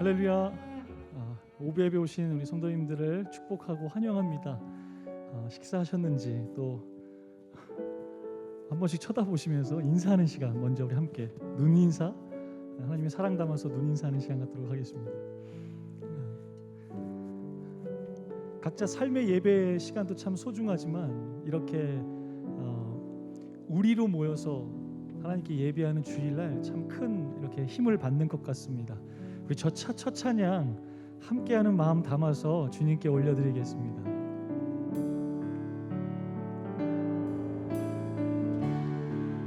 할렐루야. 오비앱에 오신 우리 성도님들을 축복하고 환영합니다. 식사하셨는지 또 한 번씩 쳐다보시면서 인사하는 시간, 먼저 우리 함께 눈인사, 하나님의 사랑 담아서 눈인사하는 시간 갖도록 하겠습니다. 각자 삶의 예배 시간도 참 소중하지만 이렇게 우리로 모여서 하나님께 예배하는 주일날 참 큰 이렇게 힘을 받는 것 같습니다. 우리 첫 찬양 함께하는 마음 담아서 주님께 올려드리겠습니다.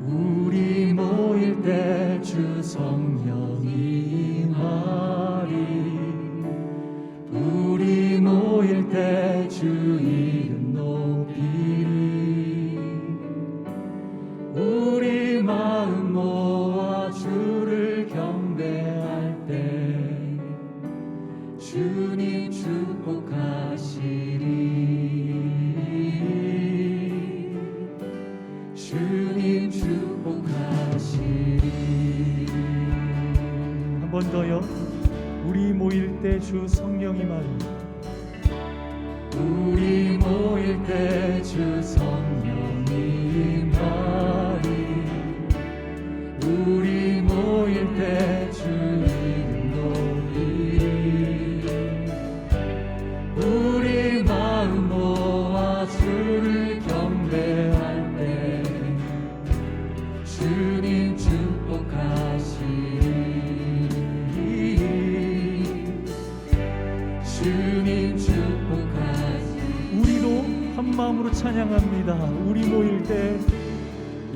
우리 모일 때 주 성령이 임하리, 우리 모일 때 주 이름 높이리, 우리 마음 모아 주를 경배할 때 주님 축복하시리, 주님 축복하시리. 한 번 더요. 우리 모일 때 주 성령이 말이, 우리 모일 때 주 성령이 말이, 우리 모일 때 주 이름 높이리, 우리 마음 모아 주를 경배할 때 주님 축복하시리, 주님 축복하시리. 우리도 한 마음으로 찬양합니다. 우리 모일 때,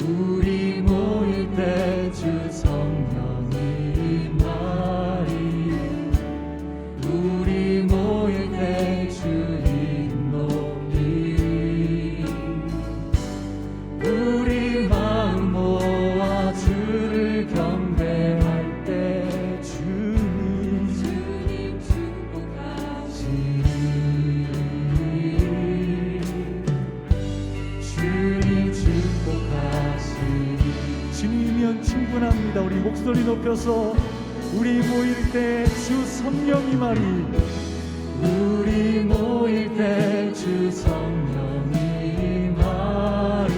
우리 모일 때 주 성령이 임하리, 우리 모일 때 주 이름 높이리, 우리 마음 모아 주를 경배할 때 주님 축복하시리, 주님 축복하시리. 주님이면 충분합니다. 우리 목소리 높여서 우리 모일 때 주 성령이 말이, 우리 모일 때 주 성령이 말이,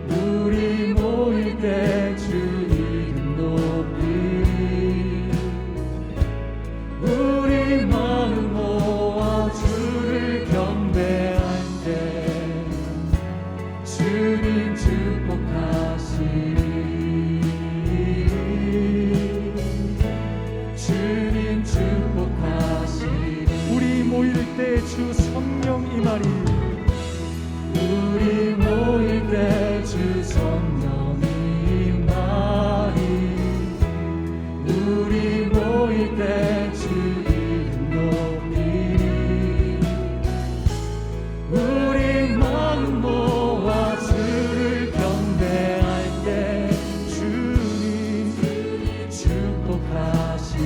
우리 모일 때 주 이름 높이리, 우리 마음 모아 주를 경배할 때 주님 축복하시리, 주님 축복하시리. 우리 모일 때 주 성령 임하리, 우리 모일 때 주 성령 임하리, 우리 모일 때 주 이름 높이리, 우리 마음 모아 주를 경배할 때 주님 축복하시리,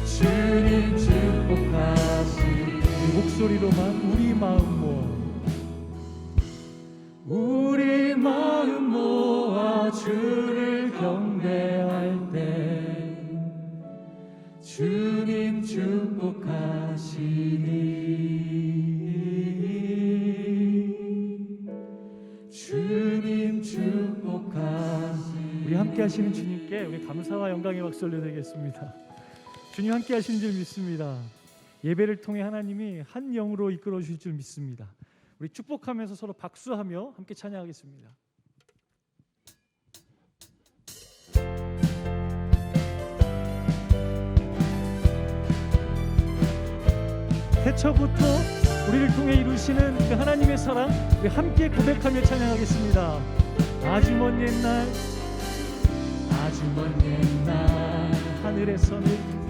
주님 축복하시리. 목소리로만 우리 마음 모아, 우리 마음 모아 주를 경배할 때 주님 축복하시리, 주님 축복하시리. 우리 함께 하시는 주님께 우리 감사와 영광의 박수 올려드리겠습니다. 주님 함께 하시는 줄 믿습니다. 예배를 통해 하나님이 한 영으로 이끌어 주실 줄 믿습니다. 우리 축복하면서 서로 박수하며 함께 찬양하겠습니다. 태초부터 우리를 통해 이루시는 그 하나님의 사랑, 우리 함께 고백하며 찬양하겠습니다. 아주 먼 옛날, 아주 먼 옛날 하늘에서는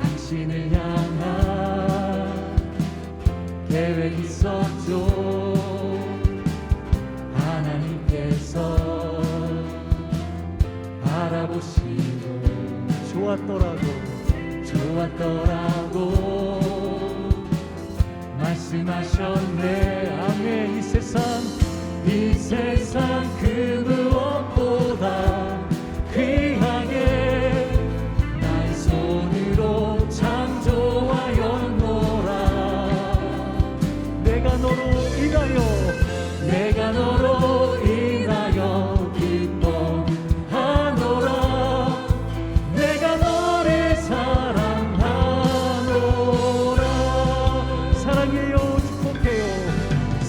당신을 향한 계획 있었죠. 하나님께서 바라보시고 좋았더라고 말씀하셨네. 아멘. 이 세상 내가 너로 인하여 내가 너로 인하여 기뻐하노라. 내가 너를 사랑하노라. 사랑해요. 축복해요.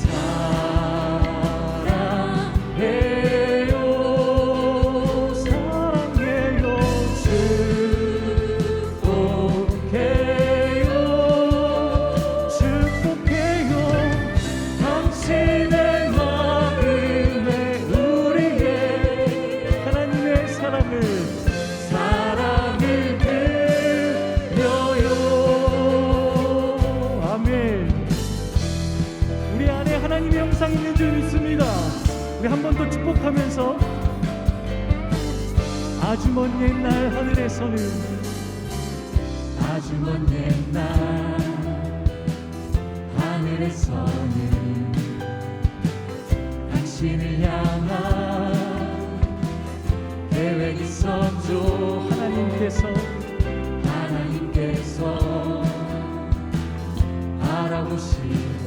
사랑해요. 사랑해요. 축복해요. 축복해요. 당신의 마음에 우리의 하나님의 사랑을 드려요. 아멘. 우리 안에 하나님의 형상 있는 줄 믿습니다. 우리 한 번 더 축복하면서 아주 먼 옛날 하늘에서는 아주 먼 옛날 하늘에서는 당신을 향한 계획 있었죠. 하나님께서 알아보시고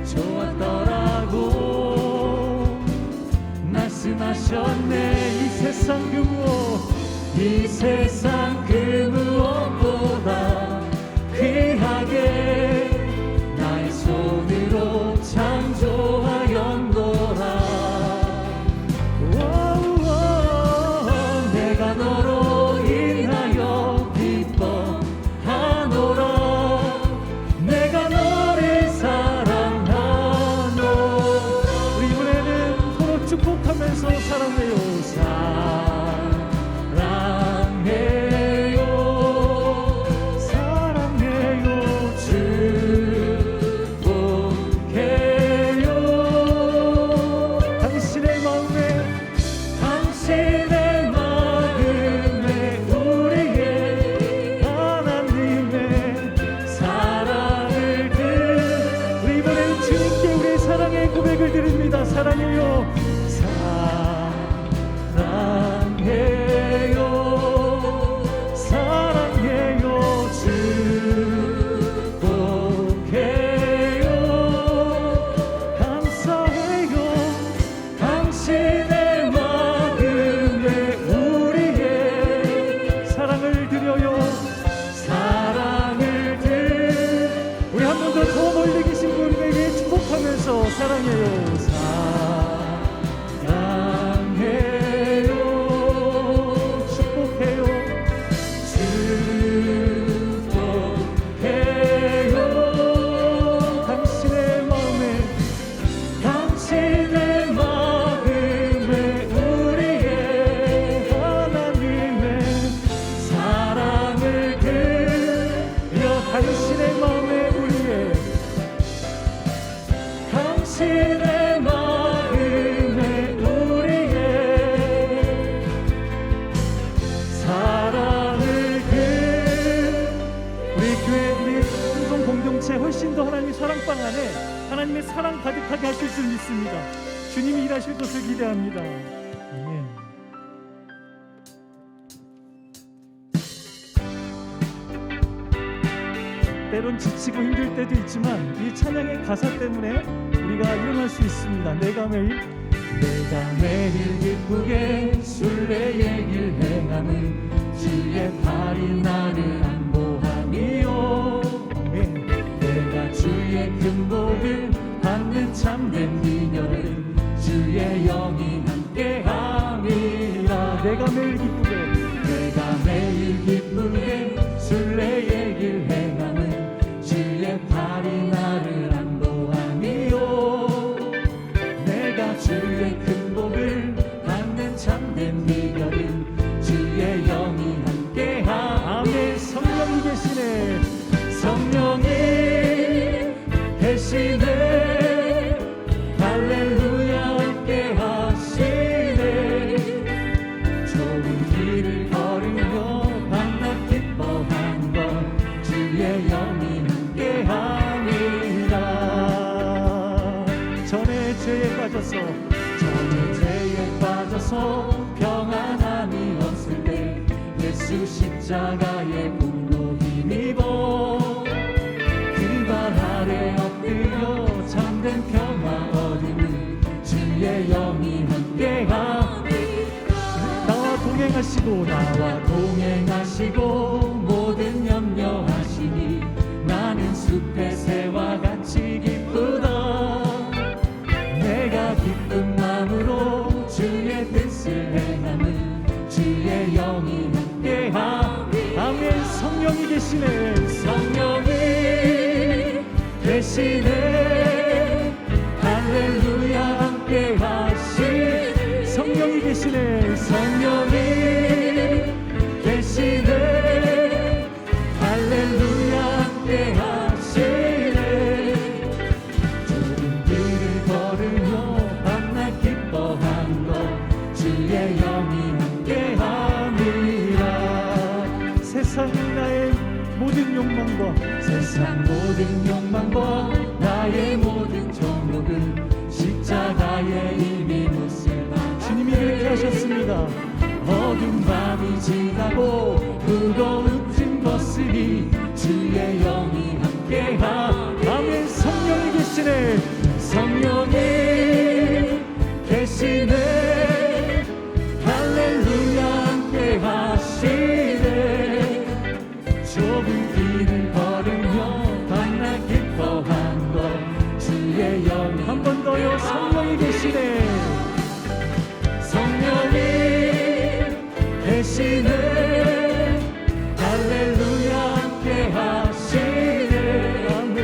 좋았더라고 말씀하셨네. 이 세상 그 무엇보다 귀하게 나의 손으로 창조하였노라. 내가 너로 인하여 기뻐하노라. 내가 너를 사랑하노라. 우리 이번에는 서로 축복하면서 사랑해요. 사랑해요. 축복해요. 당신의 마음에 우리의 하나님의 사랑을 우리 이번에는 주님께 우리의 사랑의 고백을 드립니다. 사랑해요. 사랑해요. 축복해요. 감사해요. 당신의 마음에 우리의 사랑을 드려요. 우리 한 번 더 멀리 계신 분에게 축복하면서 사랑해요. 축복해요. 당신의 마음에 우리의 하나님의 사랑을 드려. 당신의 마음에 우리의 당신의 마음에 우리의 사랑을 우리 교회 우리 공동 공동체 훨씬 더 하나님의 사랑방 안에 하나님의 사랑 가득하게 하실 줄 믿습니다. 주님이 일하실 것을 기대합니다. 아멘. 때론 지치고 힘들 때도 있지만 이 찬양의 가사 때문에 우리가 일어날 수 있습니다. 내가 매일 기쁘게 순례의 길 행함은 주의 팔이 나를 안보함이요. 아멘. 내가 주의 큰 복을 받는 참된 미녀는 주의 영이 함께함이라. 내가 매일 기쁘게 순례의 길 행함은 주의 팔이 나를 안보함이요. 내가 주의 큰 복을 받는 참된 미녀는 주의 영이 함께함. 아멘. 성령이 계시네. 성령이 계시네. 할렐루야 함께 하시네. 좋은 길을 걸으며 밤낮 기뻐한 건 주의 영이 함께 함이라. 전에 죄에 빠져서 평안함이 없을 때 예수 십자가의 공로 힘입어 그 발 동행하시고 나와 동행하시고 모든 염려하시니 나는 숲의 새와 같이 기쁘다. 내가 기쁜 마음으로 주의 뜻을 행함은 주의 영이 함께하리. 아멘. 성령이 계시네. 성령이 계시네. 할렐루야 함께하시네. 성령이 계시네. 성령이 계시네. 할렐루야 함께하시네. 좁은 길을 걸으며 밤낮 기뻐한 것 주의 영이 함께함이라. 세상의 나의 모든 욕망과 세상 모든 욕망과 나의 모든 정욕은 십자가에 이미 묻을 바. 주님이 그렇게 하셨습니다. 어두운 밤이 지나고 무거운 짐 벗으니 주의 영이 함께하리. 아멘. 성령이 계시네. 성령이 계시네. 할렐루야 함께하시네. 좁은 길을 걸으며 밤낮 기뻐한 것 주의 영이. 한 번 더요. 성령이 계시네. 성령이 계시네. 할렐루야 함께하시네. 아멘.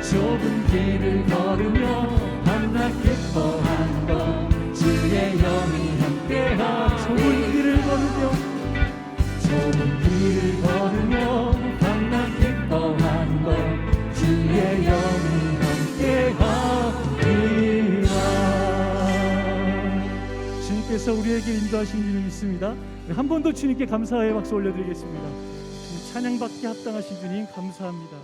좁은 길을 걸으며 밤낮 기뻐한 것 주의 영이 함께하시네. 좁은 길을 걸으며 좁은 길을 걸으며 밤낮 기뻐한 것 주의 영이 함께하리라. 주님께서 우리에게 인도하신 줄을 믿습니다. 한 번 더 주님께 감사의 박수 올려드리겠습니다. 찬양받기 합당하신 주님 감사합니다.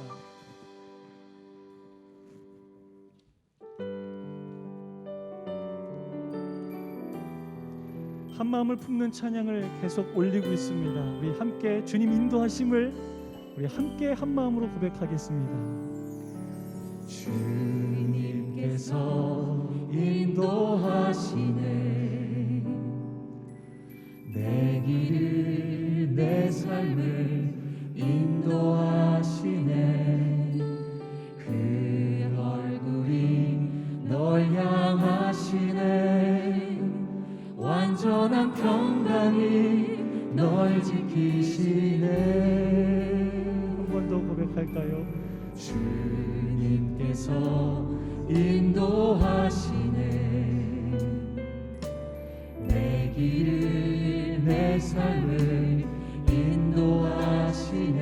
한 마음을 품는 찬양을 계속 올리고 있습니다. 우리 함께 주님 인도하심을 우리 함께 한 마음으로 고백하겠습니다. 주님께서 인도하시네. 내 길을 내 삶을 인도하시네. 그 얼굴이 널 향하시네. 완전한 평강이 널 지키시네. 한 번 더 고백할까요? 주님께서 인도하시네. 내 길을 내 삶을 인도하시네.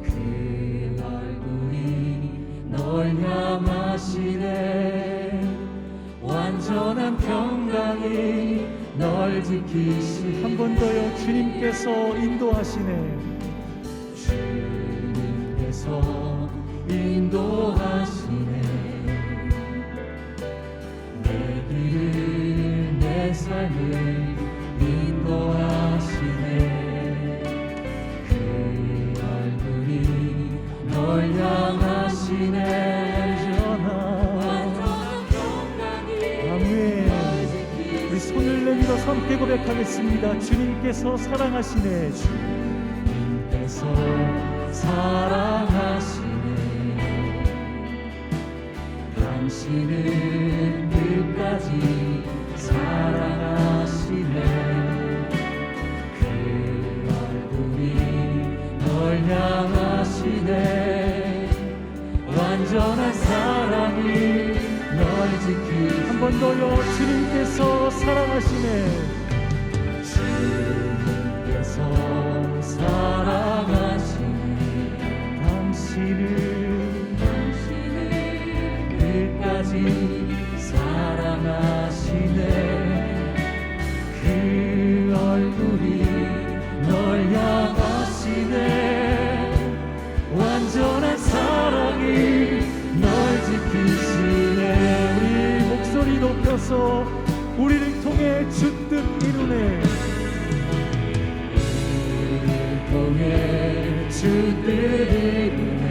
그 얼굴이 널 향하시네. 완전한 평강이 널 지키시네. 한 번 더요. 주님께서 인도하시네. 주님께서 인도하시네. 내 길을 내 삶을 인도하시네. 그 얼굴이 널 향하시네. 아멘. 우리 손을 내밀어서 함께 고백하겠습니다. 주님께서 사랑하시네. 주님께서 사랑하시네. 당신은 끝까지 사랑하시네. 그 얼굴이 널 향하시네. 완전한 사랑이 널 지키시네. 한 번 더요. 주님께서 사랑하시네. 주님께서 사랑하시네. 당신을 끝까지 사랑하시네. 그 얼굴이 널 향하시네. 완전한 사랑이 널 지키시네. 우리 목소리 높여서 우리를 통해 주 뜻 이루네. 통해 주 뜻을 이루네.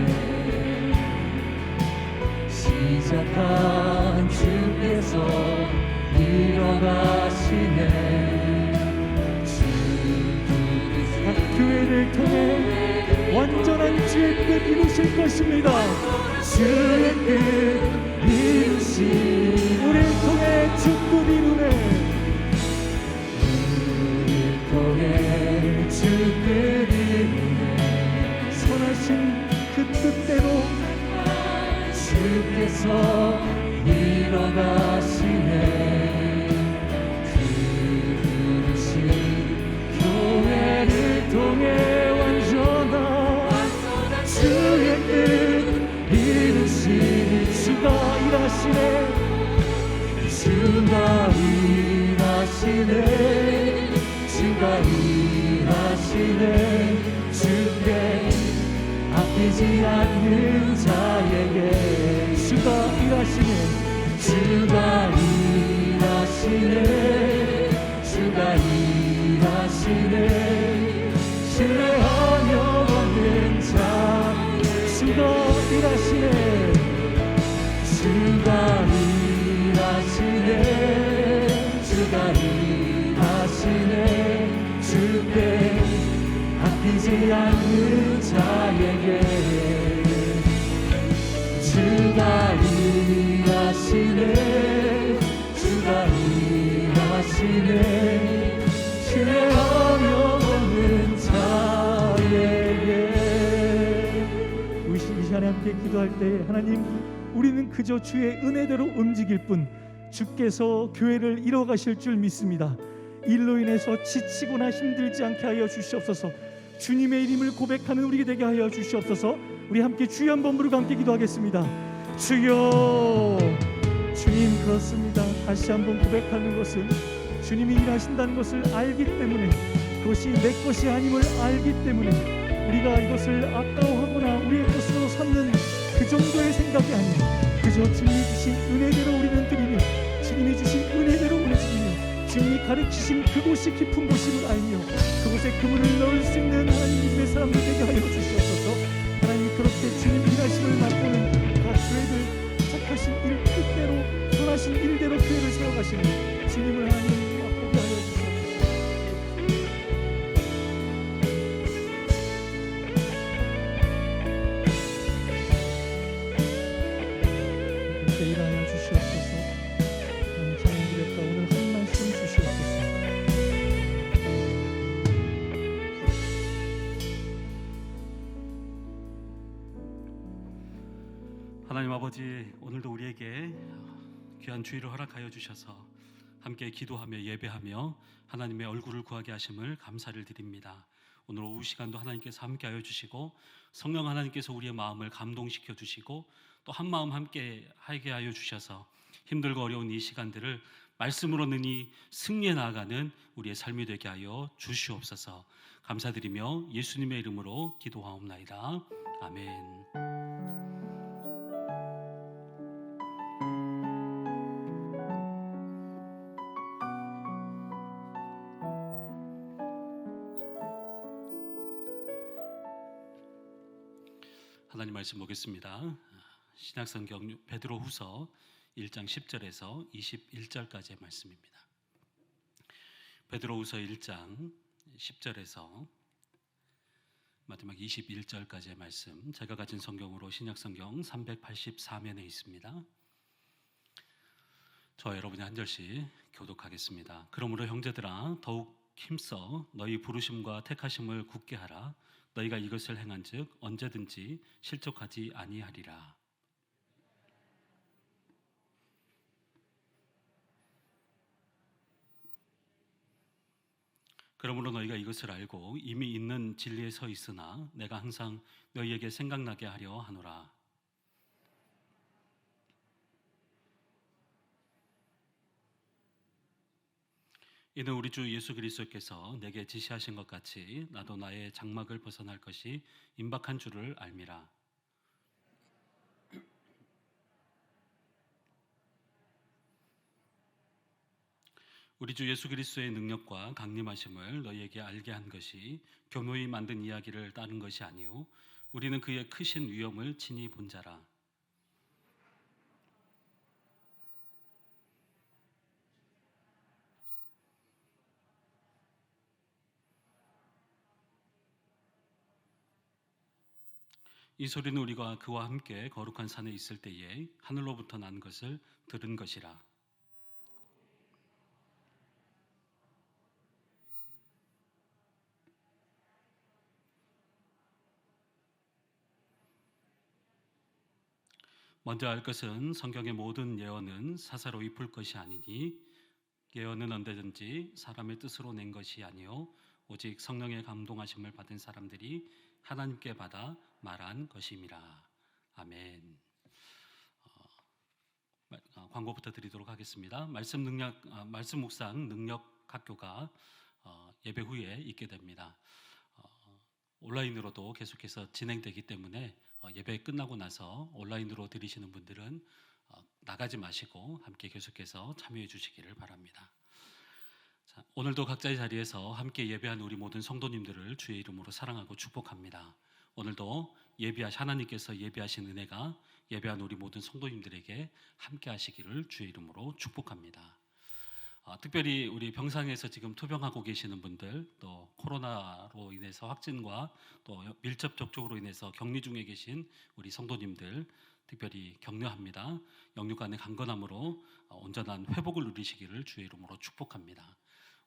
시작한 주께서 이뤄가시네. 이루실 것입니다. 주의 뜻 이루시네 우리를 통해 주뜻 이루네. 우리를 통해 주뜻 이루네 선하신 그 뜻대로 주께서 일어나시네 그르신 교회를 통해 완전한 주의 뜻 이루시니 주가 일하시네. 주가 일하시네 주가 일하시네 주께 아끼지 않는 자에게 주가 일하시네. 주가 일하시네 주가 일하시네 신뢰하며 얻는 자 주가 일하시네. 주가 일하시네 주가 일하시네 주께 아끼지 않는 자에게 주가 일하시네 주가 일하시네 신뢰하며 얻는 자에게 우리 이 시간에 함께 기도할 때 하나님, 우리는 그저 주의 은혜대로 움직일 뿐 주께서 교회를 이뤄가실 줄 믿습니다. 일로 인해서 지치거나 힘들지 않게 하여 주시옵소서. 주님의 이름을 고백하는 우리 되게 하여 주시옵소서. 우리 함께 주여 한번 부르고 함께 기도하겠습니다. 주여. 주님, 그렇습니다. 다시 한번 고백하는 것은 주님이 일하신다는 것을 알기 때문에, 그것이 내 것이 아님을 알기 때문에 우리가 이것을 아까워하거나 우리의 것으로 삼는 그 정도의 생각이 아니고 그저 주님이 주신 은혜대로 우리는 드리며 주님이 주신 은혜대로 움직이며 주님이 가르치신 그곳이 깊은 곳임을 알며 그곳에 그물을 넣을 수 있는 하나님의 사람들 되게 하여 주시옵소서. 하나님, 그렇게 주님 일하심을 맛보는 각 교회들 착하신 일 뜻대로 선하신 일대로 교회를 세워가시는 주님을 하나님 맛보게 하여 주시옵소서. 일하여 주시옵소서. 하나님, 찬양드렸다 오늘 한 말씀 주시옵소서. 하나님 아버지, 오늘도 우리에게 귀한 주의를 허락하여 주셔서 함께 기도하며 예배하며 하나님의 얼굴을 구하게 하심을 감사를 드립니다. 오늘 오후 시간도 하나님께서 함께하여 주시고 성령 하나님께서 우리의 마음을 감동시켜 주시고 또 한마음 함께 하게 하여 주셔서 힘들고 어려운 이 시간들을 말씀으로 능히 승리해 나아가는 우리의 삶이 되게 하여 주시옵소서. 감사드리며 예수님의 이름으로 기도하옵나이다. 아멘. 하나님 말씀 보겠습니다. 신약성경 베드로후서 1장 10절에서 21절까지의 말씀입니다. 베드로후서 1장 10절에서 마지막 21절까지의 말씀, 제가 가진 성경으로 신약성경 384면에 있습니다. 저 여러분이 한 절씩 교독하겠습니다. 그러므로 형제들아, 더욱 힘써 너희 부르심과 택하심을 굳게 하라. 너희가 이것을 행한즉 언제든지 실족하지 아니하리라. 그러므로 너희가 이것을 알고 이미 있는 진리에 서 있으나 내가 항상 너희에게 생각나게 하려 하노라. 이는 우리 주 예수 그리스도께서 내게 지시하신 것 같이 나도 나의 장막을 벗어날 것이 임박한 줄을 알미라. 우리 주 예수 그리스도의 능력과 강림하심을 너희에게 알게 한 것이 교묘히 만든 이야기를 따른 것이 아니요 우리는 그의 크신 위엄을 친히 본 자라. 이 소리는 우리가 그와 함께 거룩한 산에 있을 때에 하늘로부터 난 것을 들은 것이라. 먼저 알 것은 성경의 모든 예언은 사사로 입을 것이 아니니 예언은 언제든지 사람의 뜻으로 낸 것이 아니요 오직 성령의 감동하심을 받은 사람들이 하나님께 받아 말한 것임이라. 아멘. 광고부터 드리도록 하겠습니다. 말씀 묵상 능력 학교가 예배 후에 있게 됩니다. 온라인으로도 계속해서 진행되기 때문에 예배 끝나고 나서 온라인으로 들으시는 분들은 나가지 마시고 함께 계속해서 참여해 주시기를 바랍니다. 자, 오늘도 각자의 자리에서 함께 예배한 우리 모든 성도님들을 주의 이름으로 사랑하고 축복합니다. 오늘도 하나님께서 예배하신 은혜가 예배한 우리 모든 성도님들에게 함께 하시기를 주의 이름으로 축복합니다. 특별히 우리 병상에서 지금 투병하고 계시는 분들, 또 코로나로 인해서 확진과 또 밀접 접촉으로 인해서 격리 중에 계신 우리 성도님들 특별히 격려합니다. 영육간의 강건함으로 온전한 회복을 누리시기를 주의 이름으로 축복합니다.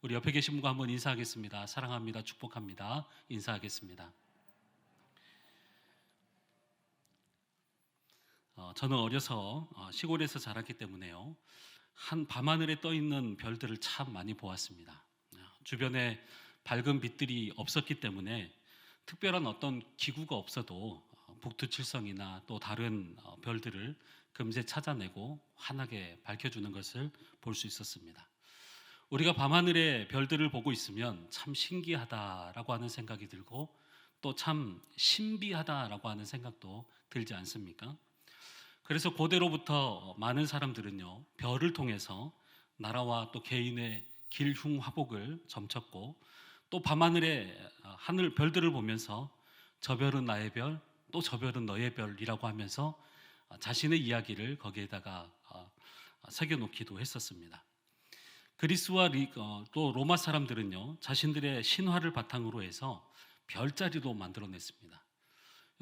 우리 옆에 계신 분과 한번 인사하겠습니다. 사랑합니다. 축복합니다. 인사하겠습니다. 저는 어려서 시골에서 자랐기 때문에요. 한 밤하늘에 떠 있는 별들을 참 많이 보았습니다. 주변에 밝은 빛들이 없었기 때문에 특별한 어떤 기구가 없어도 북두칠성이나 또 다른 별들을 금세 찾아내고 환하게 밝혀주는 것을 볼 수 있었습니다. 우리가 밤하늘에 별들을 보고 있으면 참 신기하다라고 하는 생각이 들고 또 참 신비하다라고 하는 생각도 들지 않습니까? 그래서 고대로부터 많은 사람들은요, 별을 통해서 나라와 또 개인의 길흉화복을 점쳤고 또 밤하늘에 하늘 별들을 보면서 저 별은 나의 별, 또 저 별은 너의 별이라고 하면서 자신의 이야기를 거기에다가 새겨놓기도 했었습니다. 그리스와 또 로마 사람들은요, 자신들의 신화를 바탕으로 해서 별자리도 만들어냈습니다.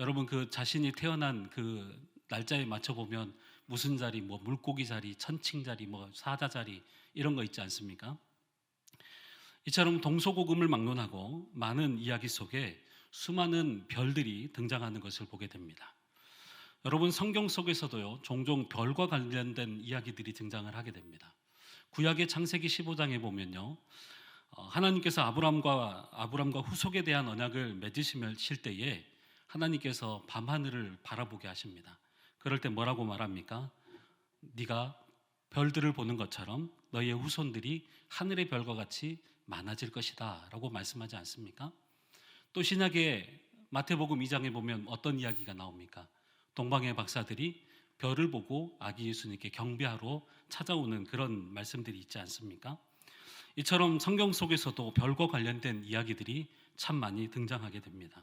여러분, 그 자신이 태어난 그 날짜에 맞춰보면 무슨 자리, 뭐 물고기 자리, 천칭 자리, 뭐 사자 자리 이런 거 있지 않습니까? 이처럼 동서고금을 막론하고 많은 이야기 속에 수많은 별들이 등장하는 것을 보게 됩니다. 여러분, 성경 속에서도요, 종종 별과 관련된 이야기들이 등장을 하게 됩니다. 구약의 창세기 15장에 보면요, 하나님께서 아브람과 후속에 대한 언약을 맺으실 때에 하나님께서 밤하늘을 바라보게 하십니다. 그럴 때 뭐라고 말합니까? 네가 별들을 보는 것처럼 너희의 후손들이 하늘의 별과 같이 많아질 것이다 라고 말씀하지 않습니까? 또 신약의 마태복음 2장에 보면 어떤 이야기가 나옵니까? 동방의 박사들이 별을 보고 아기 예수님께 경배하러 찾아오는 그런 말씀들이 있지 않습니까? 이처럼 성경 속에서도 별과 관련된 이야기들이 참 많이 등장하게 됩니다.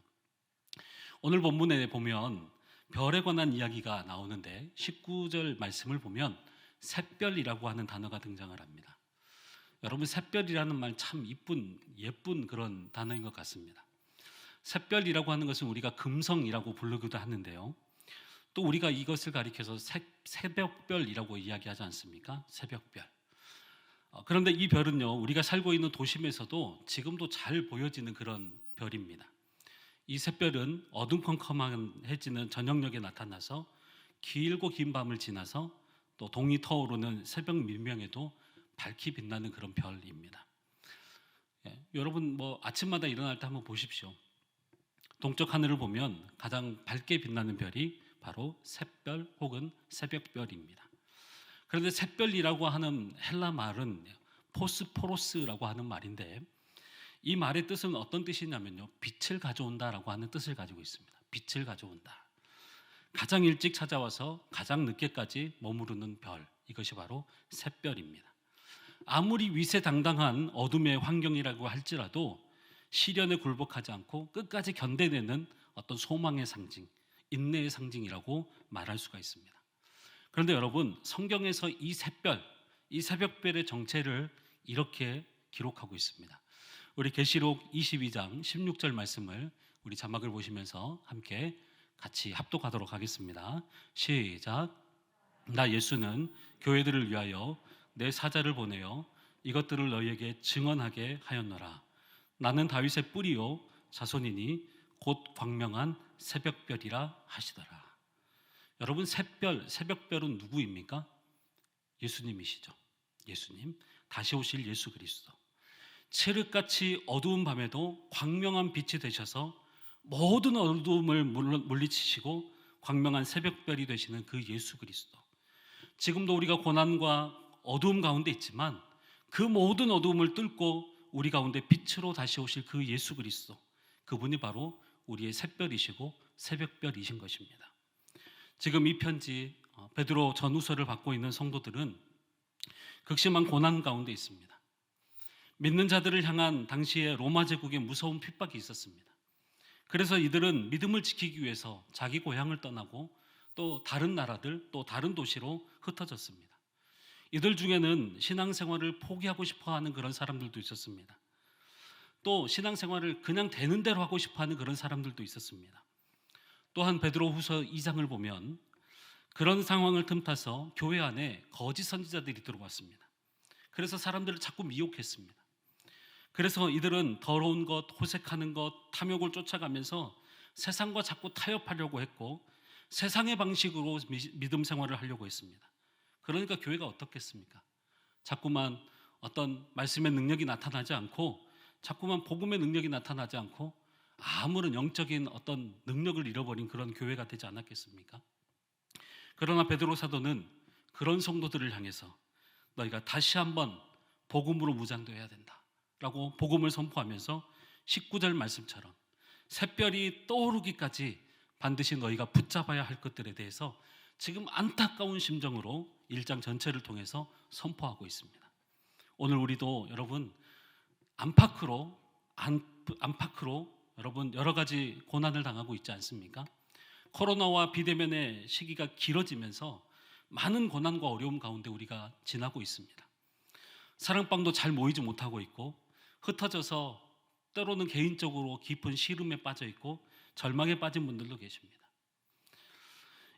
오늘 본문에 보면 별에 관한 이야기가 나오는데 19절 말씀을 보면 샛별이라고 하는 단어가 등장을 합니다. 여러분, 샛별이라는 말 참 예쁜 그런 단어인 것 같습니다. 샛별이라고 하는 것은 우리가 금성이라고 부르기도 하는데요. 또 우리가 이것을 가리켜서 새벽별이라고 이야기하지 않습니까? 새벽별. 그런데 이 별은요, 우리가 살고 있는 도심에서도 지금도 잘 보여지는 그런 별입니다. 이 샛별은 어둠컴컴해지는 저녁녘에 나타나서 길고 긴 밤을 지나서 또 동이 터오르는 새벽 민명에도 밝히 빛나는 그런 별입니다. 여러분, 뭐 아침마다 일어날 때 한번 보십시오. 동쪽 하늘을 보면 가장 밝게 빛나는 별이 바로 샛별 혹은 새벽별입니다. 그런데 샛별이라고 하는 헬라 말은 포스포로스라고 하는 말인데 이 말의 뜻은 어떤 뜻이냐면요, 빛을 가져온다라고 하는 뜻을 가지고 있습니다. 빛을 가져온다. 가장 일찍 찾아와서 가장 늦게까지 머무르는 별, 이것이 바로 샛별입니다. 아무리 위세당당한 어둠의 환경이라고 할지라도 시련에 굴복하지 않고 끝까지 견뎌내는 어떤 소망의 상징, 인내의 상징이라고 말할 수가 있습니다. 그런데 여러분, 성경에서 이 새벽별의 정체를 이렇게 기록하고 있습니다. 우리 계시록 22장 16절 말씀을 우리 자막을 보시면서 함께 같이 합독하도록 하겠습니다. 시작. 나 예수는 교회들을 위하여 내 사자를 보내어 이것들을 너희에게 증언하게 하였노라. 나는 다윗의 뿌리요 자손이니 곧 광명한 새벽별이라 하시더라. 여러분, 새벽별은 누구입니까? 예수님이시죠. 예수님, 다시 오실 예수 그리스도. 칠흑같이 어두운 밤에도 광명한 빛이 되셔서 모든 어두움을 물리치시고 광명한 새벽별이 되시는 그 예수 그리스도. 지금도 우리가 고난과 어두움 가운데 있지만 그 모든 어두움을 뚫고 우리 가운데 빛으로 다시 오실 그 예수 그리스도, 그분이 바로 우리의 샛별이시고 새벽별이신 것입니다. 지금 이 편지 베드로 전후서를 받고 있는 성도들은 극심한 고난 가운데 있습니다. 믿는 자들을 향한 당시의 로마 제국의 무서운 핍박이 있었습니다. 그래서 이들은 믿음을 지키기 위해서 자기 고향을 떠나고 또 다른 나라들, 또 다른 도시로 흩어졌습니다. 이들 중에는 신앙생활을 포기하고 싶어하는 그런 사람들도 있었습니다. 또 신앙생활을 그냥 되는 대로 하고 싶어하는 그런 사람들도 있었습니다. 또한 베드로후서 2장을 보면 그런 상황을 틈타서 교회 안에 거짓 선지자들이 들어왔습니다. 그래서 사람들을 자꾸 미혹했습니다. 그래서 이들은 더러운 것, 호색하는 것, 탐욕을 쫓아가면서 세상과 자꾸 타협하려고 했고 세상의 방식으로 믿음 생활을 하려고 했습니다. 그러니까 교회가 어떻겠습니까? 자꾸만 어떤 말씀의 능력이 나타나지 않고, 자꾸만 복음의 능력이 나타나지 않고 아무런 영적인 어떤 능력을 잃어버린 그런 교회가 되지 않았겠습니까? 그러나 베드로 사도는 그런 성도들을 향해서 너희가 다시 한번 복음으로 무장되어야 된다 라고 복음을 선포하면서 19절 말씀처럼 샛별이 떠오르기까지 반드시 너희가 붙잡아야 할 것들에 대해서 지금 안타까운 심정으로 1장 전체를 통해서 선포하고 있습니다. 오늘 우리도 여러분 안팎으로 여러분 여러 가지 고난을 당하고 있지 않습니까? 코로나와 비대면의 시기가 길어지면서 많은 고난과 어려움 가운데 우리가 지나고 있습니다. 사랑방도 잘 모이지 못하고 있고 흩어져서 때로는 개인적으로 깊은 시름에 빠져 있고 절망에 빠진 분들도 계십니다.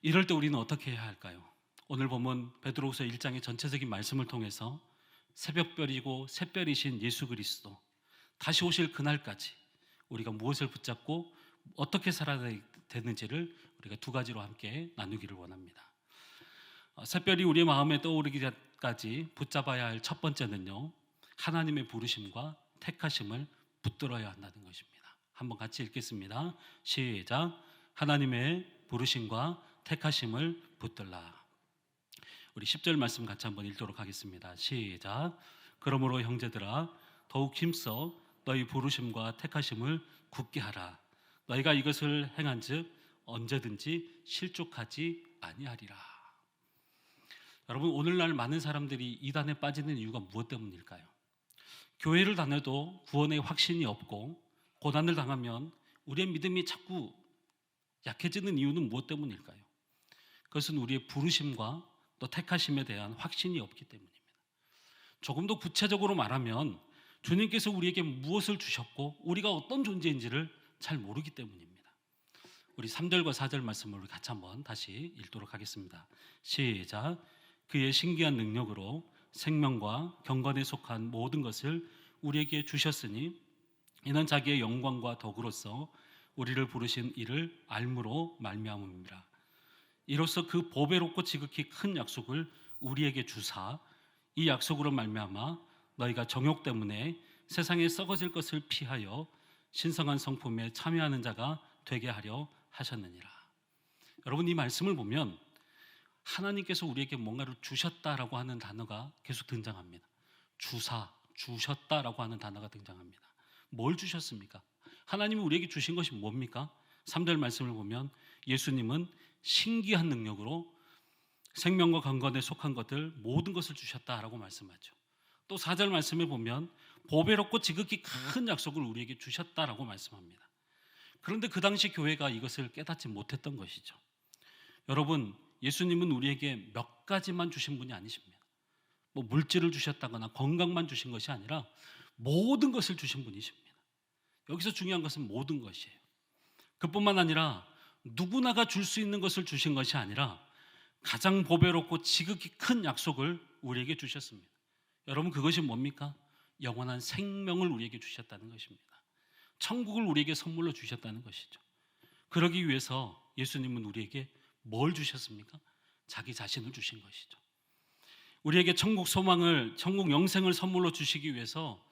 이럴 때 우리는 어떻게 해야 할까요? 오늘 보면 베드로후서 1장의 전체적인 말씀을 통해서 새벽별이고 샛별이신 예수 그리스도 다시 오실 그날까지 우리가 무엇을 붙잡고 어떻게 살아야 되는지를 우리가 두 가지로 함께 나누기를 원합니다. 샛별이 우리의 마음에 떠오르기까지 붙잡아야 할 첫 번째는요, 하나님의 부르심과 택하심을 붙들어야 한다는 것입니다. 한번 같이 읽겠습니다. 시작. 하나님의 부르심과 택하심을 붙들라. 우리 10절 말씀 같이 한번 읽도록 하겠습니다. 시작. 그러므로 형제들아 더욱 힘써 너희 부르심과 택하심을 굳게 하라. 너희가 이것을 행한즉 언제든지 실족하지 아니하리라. 여러분, 오늘날 많은 사람들이 이단에 빠지는 이유가 무엇 때문일까요? 교회를 다녀도 구원의 확신이 없고 고난을 당하면 우리의 믿음이 자꾸 약해지는 이유는 무엇 때문일까요? 그것은 우리의 부르심과 또 택하심에 대한 확신이 없기 때문입니다. 조금 더 구체적으로 말하면 주님께서 우리에게 무엇을 주셨고 우리가 어떤 존재인지를 잘 모르기 때문입니다. 우리 3절과 4절 말씀을 같이 한번 다시 읽도록 하겠습니다. 시작. 그의 신기한 능력으로 생명과 경건에 속한 모든 것을 우리에게 주셨으니 이는 자기의 영광과 덕으로서 우리를 부르신 이를 알므로 말미암음이라. 이로써 그 보배롭고 지극히 큰 약속을 우리에게 주사 이 약속으로 말미암아 너희가 정욕 때문에 세상에 썩어질 것을 피하여 신성한 성품에 참여하는 자가 되게 하려 하셨느니라. 여러분, 이 말씀을 보면 하나님께서 우리에게 뭔가를 주셨다라고 하는 단어가 계속 등장합니다. 주셨다라고 하는 단어가 등장합니다. 뭘 주셨습니까? 하나님이 우리에게 주신 것이 뭡니까? 3절 말씀을 보면 예수님은 신기한 능력으로 생명과 강건에 속한 것들 모든 것을 주셨다라고 말씀하죠. 또 4절 말씀에 보면 보배롭고 지극히 큰 약속을 우리에게 주셨다라고 말씀합니다. 그런데 그 당시 교회가 이것을 깨닫지 못했던 것이죠. 여러분, 예수님은 우리에게 몇 가지만 주신 분이 아니십니다. 뭐 물질을 주셨다거나 건강만 주신 것이 아니라 모든 것을 주신 분이십니다. 여기서 중요한 것은 모든 것이에요. 그뿐만 아니라 누구나가 줄 수 있는 것을 주신 것이 아니라 가장 보배롭고 지극히 큰 약속을 우리에게 주셨습니다. 여러분, 그것이 뭡니까? 영원한 생명을 우리에게 주셨다는 것입니다. 천국을 우리에게 선물로 주셨다는 것이죠. 그러기 위해서 예수님은 우리에게 뭘 주셨습니까? 자기 자신을 주신 것이죠. 우리에게 천국 소망을, 천국 영생을 선물로 주시기 위해서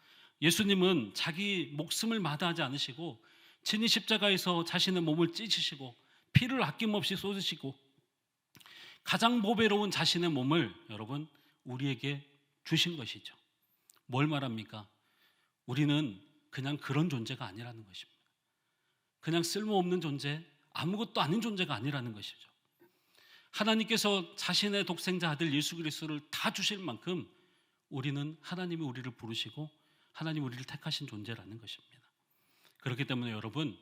예수님은 자기 목숨을 마다하지 않으시고 친히 십자가에서 자신의 몸을 찢으시고 피를 아낌없이 쏟으시고 가장 보배로운 자신의 몸을 여러분 우리에게 주신 것이죠. 뭘 말합니까? 우리는 그냥 그런 존재가 아니라는 것입니다. 그냥 쓸모없는 존재, 아무것도 아닌 존재가 아니라는 것이죠. 하나님께서 자신의 독생자 아들 예수 그리스도를 다 주실 만큼 우리는 하나님이 우리를 부르시고 하나님이 우리를 택하신 존재라는 것입니다. 그렇기 때문에 여러분,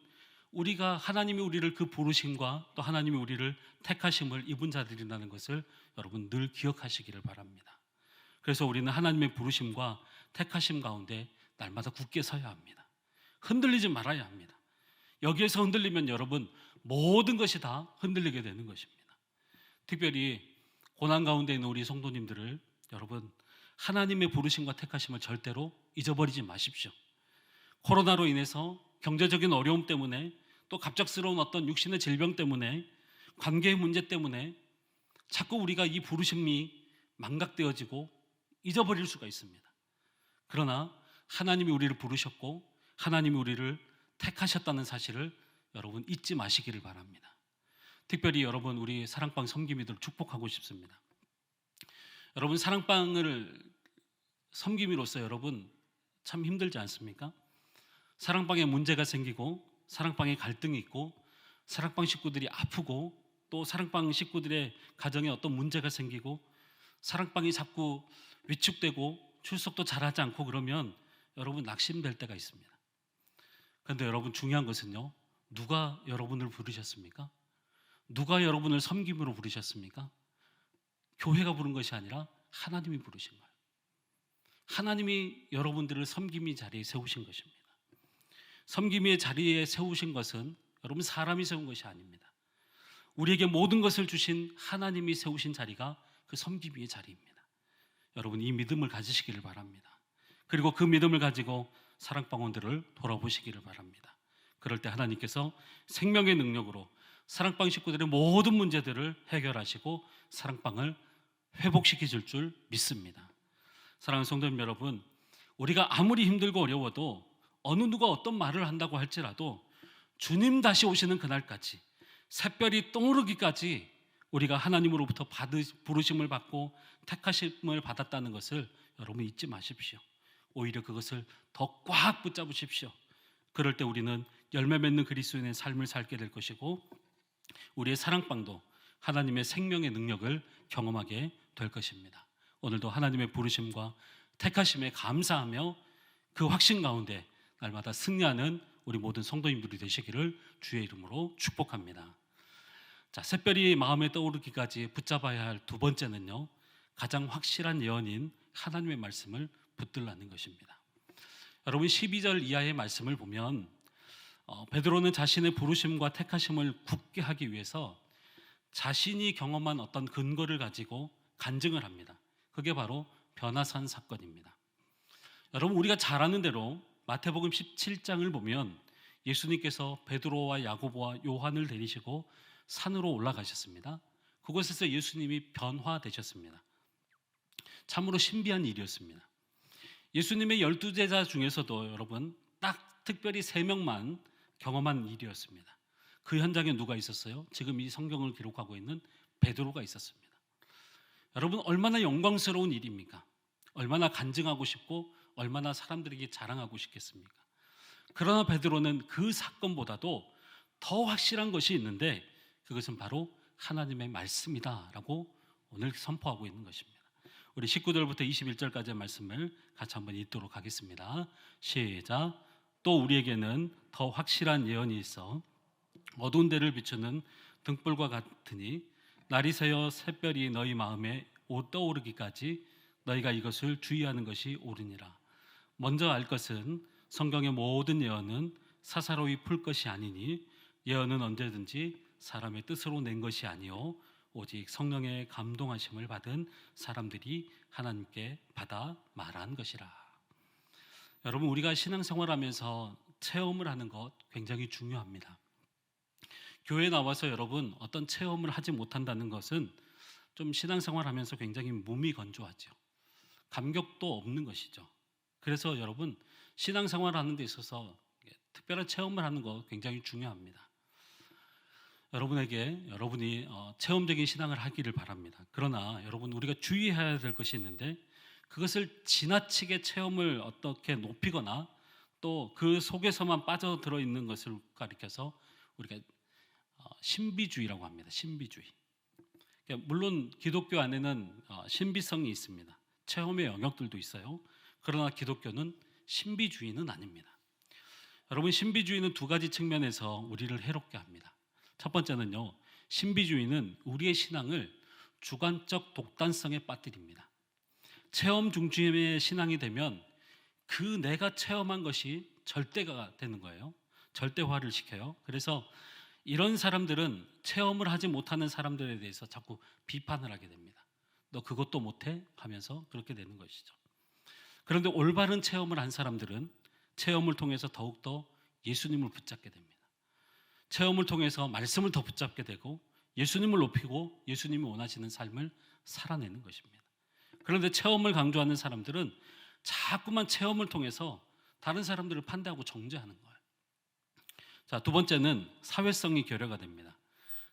우리가 하나님이 우리를 그 부르심과 또 하나님이 우리를 택하심을 입은 자들이라는 것을 여러분 늘 기억하시기를 바랍니다. 그래서 우리는 하나님의 부르심과 택하심 가운데 날마다 굳게 서야 합니다. 흔들리지 말아야 합니다. 여기에서 흔들리면 여러분 모든 것이 다 흔들리게 되는 것입니다. 특별히 고난 가운데 있는 우리 성도님들을 여러분 하나님의 부르심과 택하심을 절대로 잊어버리지 마십시오. 코로나로 인해서 경제적인 어려움 때문에 또 갑작스러운 어떤 육신의 질병 때문에 관계의 문제 때문에 자꾸 우리가 이 부르심이 망각되어지고 잊어버릴 수가 있습니다. 그러나 하나님이 우리를 부르셨고 하나님이 우리를 택하셨다는 사실을 여러분 잊지 마시기를 바랍니다. 특별히 여러분 우리 사랑방 섬김이들 축복하고 싶습니다. 여러분 사랑방을 섬김으로써 여러분 참 힘들지 않습니까? 사랑방에 문제가 생기고 사랑방에 갈등이 있고 사랑방 식구들이 아프고 또 사랑방 식구들의 가정에 어떤 문제가 생기고 사랑방이 자꾸 위축되고 출석도 잘하지 않고 그러면 여러분 낙심될 때가 있습니다. 그런데 여러분 중요한 것은요, 누가 여러분을 부르셨습니까? 누가 여러분을 섬김으로 부르셨습니까? 교회가 부른 것이 아니라 하나님이 부르신 거예요. 하나님이 여러분들을 섬김의 자리에 세우신 것입니다. 섬김의 자리에 세우신 것은 여러분 사람이 세운 것이 아닙니다. 우리에게 모든 것을 주신 하나님이 세우신 자리가 그 섬김의 자리입니다. 여러분 이 믿음을 가지시기를 바랍니다. 그리고 그 믿음을 가지고 사랑방원들을 돌아보시기를 바랍니다. 그럴 때 하나님께서 생명의 능력으로 사랑방 식구들의 모든 문제들을 해결하시고 사랑방을 회복시키실 줄 믿습니다. 사랑하는 성도님 여러분, 우리가 아무리 힘들고 어려워도 어느 누가 어떤 말을 한다고 할지라도 주님 다시 오시는 그날까지 새별이 떠오르기까지 우리가 하나님으로부터 부르심을 받고 택하심을 받았다는 것을 여러분 잊지 마십시오. 오히려 그것을 더 꽉 붙잡으십시오. 그럴 때 우리는 열매 맺는 그리스도인의 삶을 살게 될 것이고 우리의 사랑방도 하나님의 생명의 능력을 경험하게 될 것입니다. 오늘도 하나님의 부르심과 택하심에 감사하며 그 확신 가운데 날마다 승리하는 우리 모든 성도님들이 되시기를 주의 이름으로 축복합니다. 자, 새별이 마음에 떠오르기까지 붙잡아야 할 두 번째는요, 가장 확실한 예언인 하나님의 말씀을 붙들라는 것입니다. 여러분 12절 이하의 말씀을 보면 베드로는 자신의 부르심과 택하심을 굳게 하기 위해서 자신이 경험한 어떤 근거를 가지고 간증을 합니다. 그게 바로 변화산 사건입니다. 여러분 우리가 잘 아는 대로 마태복음 17장을 보면 예수님께서 베드로와 야고보와 요한을 데리시고 산으로 올라가셨습니다. 그곳에서 예수님이 변화되셨습니다. 참으로 신비한 일이었습니다. 예수님의 12제자 중에서도 여러분 딱 특별히 3명만 경험한 일이었습니다. 그 현장에 누가 있었어요? 지금 이 성경을 기록하고 있는 베드로가 있었습니다. 여러분 얼마나 영광스러운 일입니까? 얼마나 간증하고 싶고 얼마나 사람들에게 자랑하고 싶겠습니까? 그러나 베드로는 그 사건보다도 더 확실한 것이 있는데 그것은 바로 하나님의 말씀이다라고 오늘 선포하고 있는 것입니다. 우리 19절부터 21절까지의 말씀을 같이 한번 읽도록 하겠습니다. 시작. 또 우리에게는 더 확실한 예언이 있어 어두운 데를 비추는 등불과 같으니 날이 새어 샛별이 너희 마음에 떠오르기까지 너희가 이것을 주의하는 것이 옳으니라. 먼저 알 것은 성경의 모든 예언은 사사로이 풀 것이 아니니 예언은 언제든지 사람의 뜻으로 낸 것이 아니요 오직 성령의 감동하심을 받은 사람들이 하나님께 받아 말한 것이라. 여러분, 우리가 신앙생활하면서 체험을 하는 것 굉장히 중요합니다. 교회에 나와서 여러분 어떤 체험을 하지 못한다는 것은 좀 신앙생활하면서 굉장히 몸이 건조하죠. 감격도 없는 것이죠. 그래서 여러분 신앙생활하는 데 있어서 특별한 체험을 하는 것 굉장히 중요합니다. 여러분이 체험적인 신앙을 하기를 바랍니다. 그러나 여러분, 우리가 주의해야 될 것이 있는데, 그것을 지나치게 체험을 어떻게 높이거나 또 그 속에서만 빠져들어 있는 것을 가리켜서 우리가 신비주의라고 합니다. 신비주의. 그러니까 물론 기독교 안에는 신비성이 있습니다. 체험의 영역들도 있어요. 그러나 기독교는 신비주의는 아닙니다. 여러분, 신비주의는 두 가지 측면에서 우리를 해롭게 합니다. 첫 번째는요, 신비주의는 우리의 신앙을 주관적 독단성에 빠뜨립니다. 체험 중심의 신앙이 되면 그 내가 체험한 것이 절대가 되는 거예요. 절대화를 시켜요. 그래서 이런 사람들은 체험을 하지 못하는 사람들에 대해서 자꾸 비판을 하게 됩니다. 너 그것도 못해? 하면서 그렇게 되는 것이죠. 그런데 올바른 체험을 한 사람들은 체험을 통해서 더욱더 예수님을 붙잡게 됩니다. 체험을 통해서 말씀을 더 붙잡게 되고 예수님을 높이고 예수님이 원하시는 삶을 살아내는 것입니다. 그런데 체험을 강조하는 사람들은 자꾸만 체험을 통해서 다른 사람들을 판단하고 정죄하는 거예요. 자, 두 번째는 사회성이 결여가 됩니다.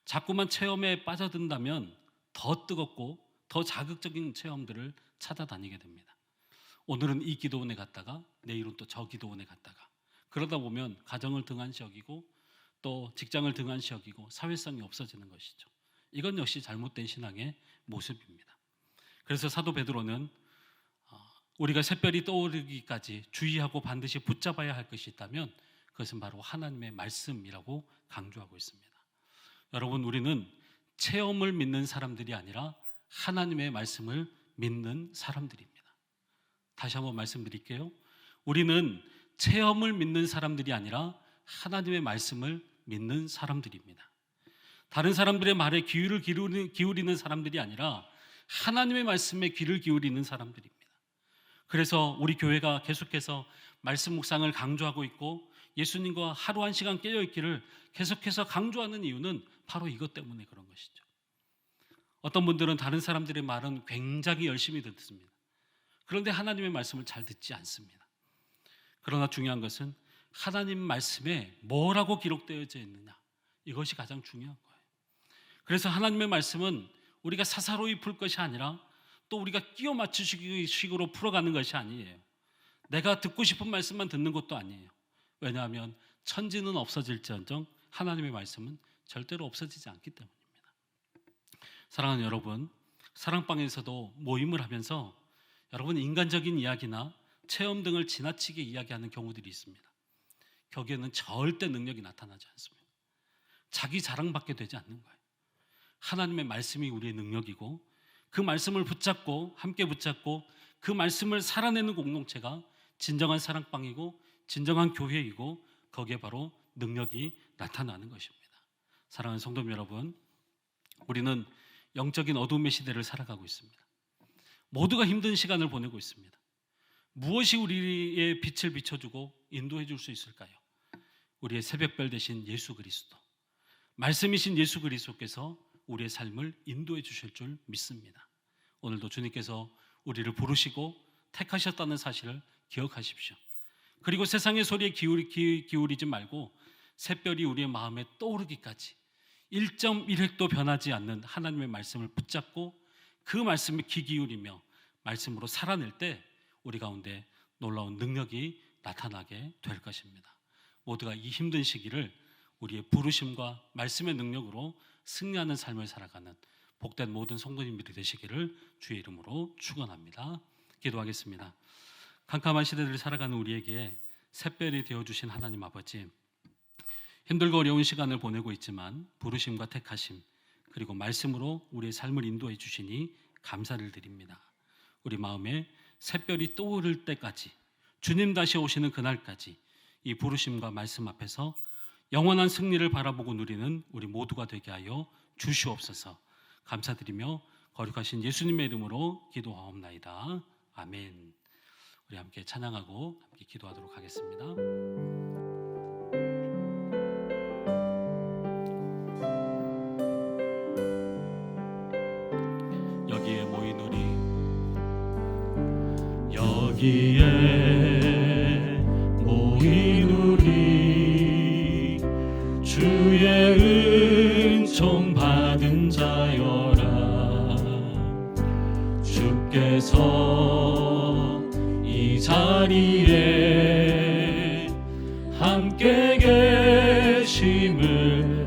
자꾸만 체험에 빠져든다면 더 뜨겁고 더 자극적인 체험들을 찾아다니게 됩니다. 오늘은 이 기도원에 갔다가 내일은 또 저 기도원에 갔다가, 그러다 보면 가정을 등한시 여기고 또 직장을 등한시 여기고 사회성이 없어지는 것이죠. 이건 역시 잘못된 신앙의 모습입니다. 그래서 사도 베드로는 우리가 샛별이 떠오르기까지 주의하고 반드시 붙잡아야 할 것이 있다면 그것은 바로 하나님의 말씀이라고 강조하고 있습니다. 여러분, 우리는 체험을 믿는 사람들이 아니라 하나님의 말씀을 믿는 사람들입니다. 다시 한번 말씀드릴게요. 우리는 체험을 믿는 사람들이 아니라 하나님의 말씀을 믿는 사람들입니다. 다른 사람들의 말에 귀를 기울이는 사람들이 아니라 하나님의 말씀에 귀를 기울이는 사람들입니다. 그래서 우리 교회가 계속해서 말씀 묵상을 강조하고 있고 예수님과 하루 한 시간 깨어있기를 계속해서 강조하는 이유는 바로 이것 때문에 그런 것이죠. 어떤 분들은 다른 사람들의 말은 굉장히 열심히 듣습니다. 그런데 하나님의 말씀을 잘 듣지 않습니다. 그러나 중요한 것은 하나님 말씀에 뭐라고 기록되어져 있느냐, 이것이 가장 중요한 거예요. 그래서 하나님의 말씀은 우리가 사사로이 풀 것이 아니라 또 우리가 끼워 맞추식으로 풀어가는 것이 아니에요. 내가 듣고 싶은 말씀만 듣는 것도 아니에요. 왜냐하면 천지는 없어질지언정 하나님의 말씀은 절대로 없어지지 않기 때문입니다. 사랑하는 여러분, 사랑방에서도 모임을 하면서 여러분 인간적인 이야기나 체험 등을 지나치게 이야기하는 경우들이 있습니다. 거기에는 절대 능력이 나타나지 않습니다. 자기 자랑밖에 되지 않는 거예요. 하나님의 말씀이 우리의 능력이고 그 말씀을 붙잡고 함께 붙잡고 그 말씀을 살아내는 공동체가 진정한 사랑방이고 진정한 교회이고 거기에 바로 능력이 나타나는 것입니다. 사랑하는 성도 여러분, 우리는 영적인 어둠의 시대를 살아가고 있습니다. 모두가 힘든 시간을 보내고 있습니다. 무엇이 우리의 빛을 비춰주고 인도해 줄 수 있을까요? 우리의 새벽별 되신 예수 그리스도, 말씀이신 예수 그리스도께서 우리의 삶을 인도해 주실 줄 믿습니다. 오늘도 주님께서 우리를 부르시고 택하셨다는 사실을 기억하십시오. 그리고 세상의 소리에 기울이지 말고 샛별이 우리의 마음에 떠오르기까지 1.1획도 변하지 않는 하나님의 말씀을 붙잡고 그 말씀에 귀 기울이며 말씀으로 살아낼 때 우리 가운데 놀라운 능력이 나타나게 될 것입니다. 모두가 이 힘든 시기를 우리의 부르심과 말씀의 능력으로 승리하는 삶을 살아가는 복된 모든 성도님들이 되시기를 주의 이름으로 축원합니다. 기도하겠습니다. 캄캄한 시대들을 살아가는 우리에게 샛별이 되어주신 하나님 아버지, 힘들고 어려운 시간을 보내고 있지만 부르심과 택하심 그리고 말씀으로 우리의 삶을 인도해 주시니 감사를 드립니다. 우리 마음에 샛별이 떠오를 때까지, 주님 다시 오시는 그날까지 이 부르심과 말씀 앞에서 영원한 승리를 바라보고 누리는 우리 모두가 되게 하여 주시옵소서. 감사드리며 거룩하신 예수님의 이름으로 기도하옵나이다. 아멘. 우리 함께 찬양하고 함께 기도하도록 하겠습니다. 여기에 모인 우리, 여기에 모인 우리, 주의 은총 받은 자여라. 주께서 이 자리에 함께 계심을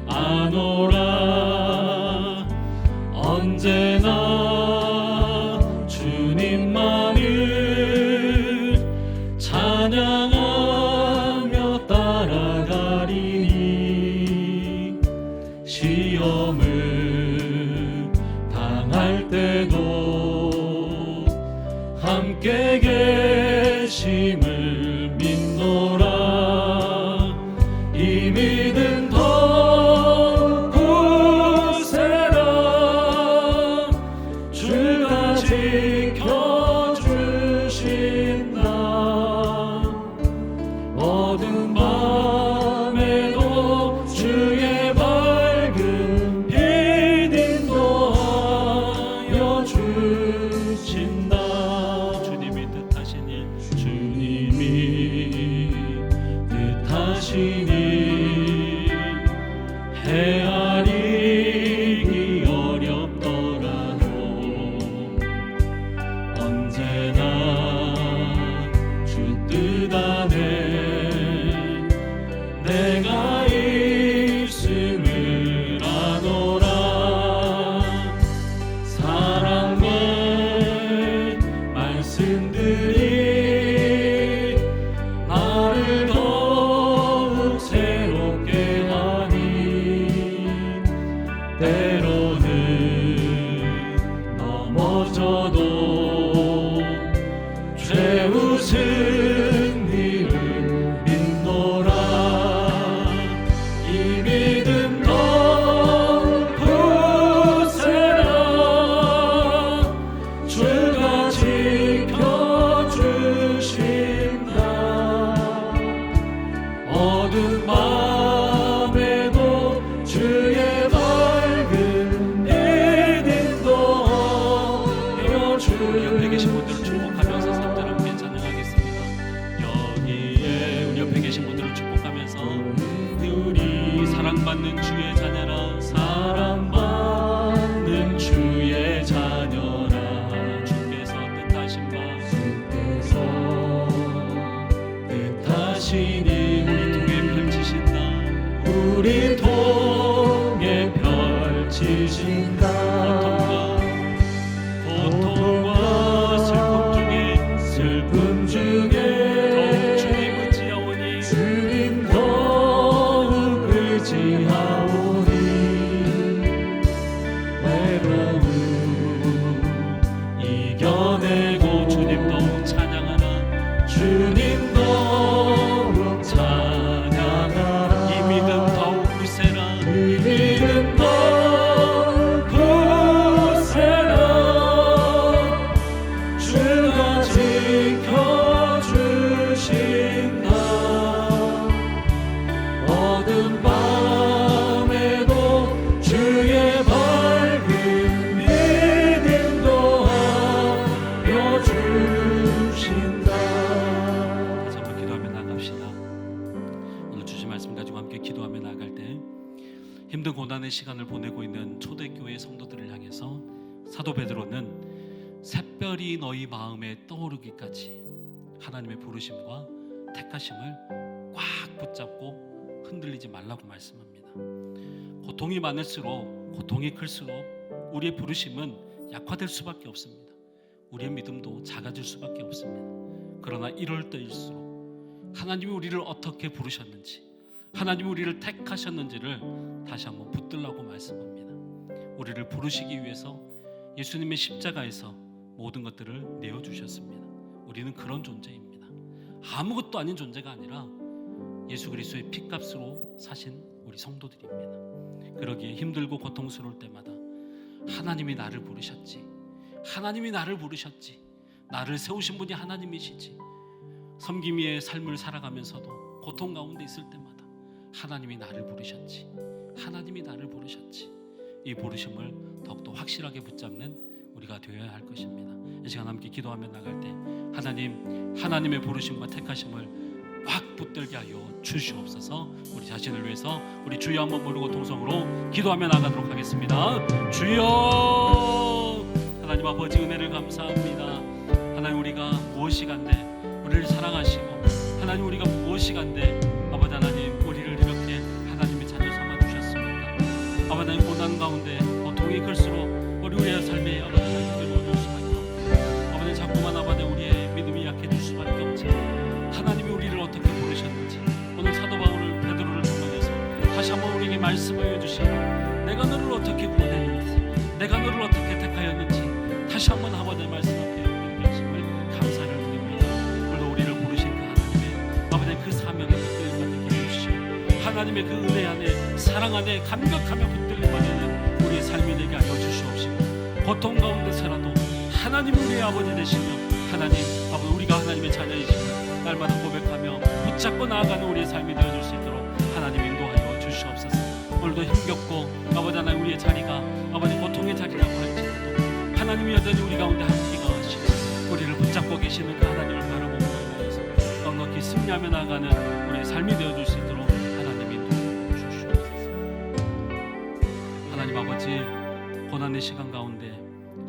아노라. 언제나 주님만을 찬양하며 따라가리니, 시험을 당할 때도 함께 계심을 믿노라. 이 믿음 더욱 굳세라. 주가 지켜주신다. 어두운 밤에도 주의 밝은 빛 인도하여 주신다. 주님이 뜻하신 일, 주님이 뜻하신 일 헤아리기 어렵더라도 언제나 주 뜻 안에 내가 있음을 아노라. 사랑의 말씀들이 나를 더욱 새롭게 하니, 때로는 넘어져도 죄우신 이를 믿노라. 이 믿음 더욱 굳세라. 주가 지켜주신다. 어두운 밤에도 주의 밝은 빛 인도하여 우리 옆에 계신 분들을 주신다. 축복하면서 3절 함께 찬양하겠습니다. 여기에 우리 옆에 계신 분들을 축복하면서 우리 사랑받는 주의 자녀라. 사랑받는 주의 자녀라. 주께서 뜻하신 바 주께서 뜻하신 일 우리 통해 펼치신다. 고통과 슬픔 중에 더욱 주님 의지하오니 주님 더욱 의지하오니, 외로움 이겨내고 주님 더욱 찬양하라. 주님 더욱 찬양하라. 이 믿음 더욱 굳세라. 이 믿음 더욱 굳세라. 주가 지켜주신다. 어두운 밤에도 주의 밝은 빛 인도하여 주신다. 다시 한번 기도하며 나갑시다. 오늘 주신 말씀 가지고 함께 기도하며 나갈 때 힘든 고난의 시간을 보내고 있는 초대교회 성도들을 향해서 사도 베드로는 샛별이 너희 마음에 떠오르기까지 하나님의 부르심과 택하심을 꽉 붙잡고 흔들리지 말라고 말씀합니다. 고통이 많을수록, 고통이 클수록 우리의 부르심은 약화될 수밖에 없습니다. 우리의 믿음도 작아질 수밖에 없습니다. 그러나 이럴 때일수록 하나님이 우리를 어떻게 부르셨는지, 하나님이 우리를 택하셨는지를 다시 한번 붙들라고 말씀합니다. 우리를 부르시기 위해서 예수님의 십자가에서 모든 것들을 내어주셨습니다. 우리는 그런 존재입니다. 아무것도 아닌 존재가 아니라 예수 그리스도의 피값으로 사신 우리 성도들입니다. 그러기에 힘들고 고통스러울 때마다 하나님이 나를 부르셨지, 하나님이 나를 부르셨지, 나를 세우신 분이 하나님이시지, 섬김의 삶을 살아가면서도 고통 가운데 있을 때마다 하나님이 나를 부르셨지, 하나님이 나를 부르셨지, 이 부르심을 더욱더 확실하게 붙잡는 우리가 되어야 할 것입니다. 이 시간 함께 기도하며 나갈 때 하나님, 하나님의 부르심과 택하심을 확 붙들게 하여 주시옵소서. 우리 자신을 위해서 우리 주여 한번 부르고 동성으로 기도하며 나가도록 하겠습니다. 주여, 하나님 아버지 은혜를 감사합니다. 하나님, 우리가 무엇이 간데 우리를 사랑하시고, 하나님 우리가 무엇이 간데 아버지 하나님 우리를 이렇게 하나님의 자녀 삼아 주셨습니다. 아버지 하나님, 고난 가운데 고통이 클수록 우리의 삶에 아버지 하나님 어려울 수밖에 없고, 아버지 자꾸만 아버지 우리의 믿음이 약해질 수밖에 없지. 하나님이 우리를 어떻게 부르셨는지 오늘 사도 바울을 베드로를 통해서 다시 한번 우리에게 말씀을 해주시고, 내가 너를 어떻게 구원했는지, 내가 너를 어떻게 택하였는지 다시 한번 아버지의 말씀 앞에 우리에게 하심을 감사를 드립니다. 오늘도 우리를 부르신 그 하나님의 아버지의 그 사명에 붙들림 받게 해주시고, 하나님의 그 은혜 안에 사랑 안에 감격하며 붙들림 받는 우리의 삶이 되게 하여 주시옵시고, 고통 가운데서라도 하나님 우리의 아버지 되시며, 하나님 아버지 우리가 하나님의 자녀이시며 날마다 고백하며 붙잡고 나아가는 우리의 삶이 되어줄 수 있도록 하나님 인도하여 주시옵소서. 오늘도 힘겹고 아버지 하나님 우리의 자리가 아버지 고통의 자리라고 할지라도 하나님이 여전히 우리 가운데 함께가 하시고 우리를 붙잡고 계시는 그 하나님을 바라보고 나아가서 넉넉히 승리하며 나아가는 우리의 삶이 되어줄 수 있도록 하나님 인도하여 주시옵소서. 하나님 아버지, 고난의 시간 가운데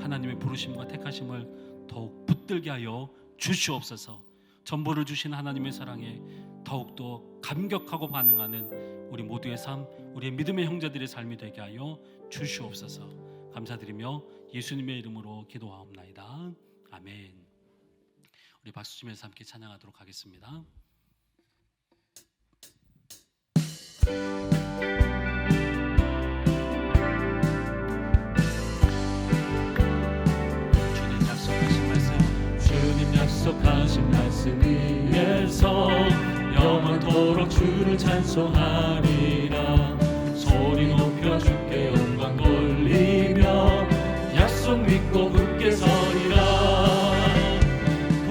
하나님의 부르심과 택하심을 더욱 붙들게 하여 주시옵소서. 전부를 주신 하나님의 사랑에 더욱더 감격하고 반응하는 우리 모두의 삶, 우리의 믿음의 형제들의 삶이 되게 하여 주시옵소서. 감사드리며 예수님의 이름으로 기도하옵나이다. 아멘. 우리 박수 치면서 함께 찬양하도록 하겠습니다. 약속하신 말씀 위에서 영원토록 주를 찬송하리라. 소리 높여 주께 영광 돌리며 약속 믿고 굳게 서리라.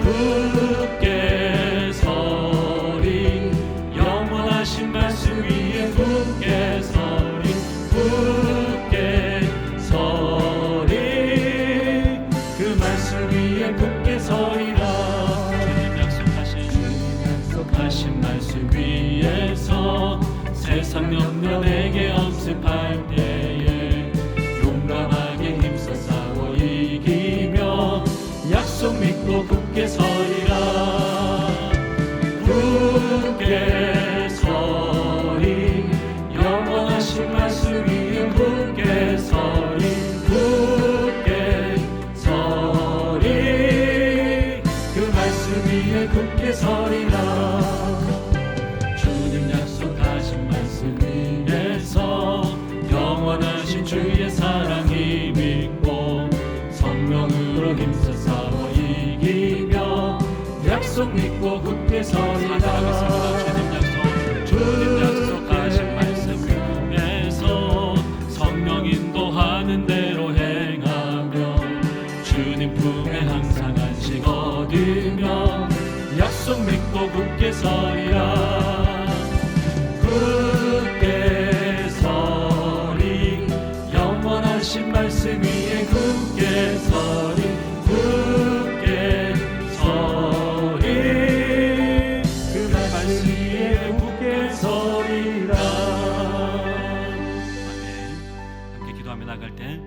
굳게 서리, 영원하신 말씀 위에 굳게 서리. 굳게 서리, 그 말씀 위에 굳게 서리라. 주님 말씀 위에서 세상 염려내게 엄습할 때에 용감하게 힘써 싸워 이기며 약속 믿고 굳게 서리라. 굳게 서리, 영원하신 말씀 위에 굳게 서리. 굳게 서리, 그 말씀 위에 굳게 서리라. 주님 약속하신 말씀 위에서 영원하신 주의 사랑이 믿고 성령으로 힘써 싸워 이기며 약속 믿고 굳게 서리라. 주님 약속하신 말씀 위에서 성령 인도하는 대로 행하며 주님 품에 항상 안식 얻으며 약속 믿고 굳게 서리라. 굳게 서리, 영원하신 말씀 위에 굳게 서리. 굳게 서리, 그 말씀 위에 굳게 서리라. 아멘. 함께 기도하며 나갈 때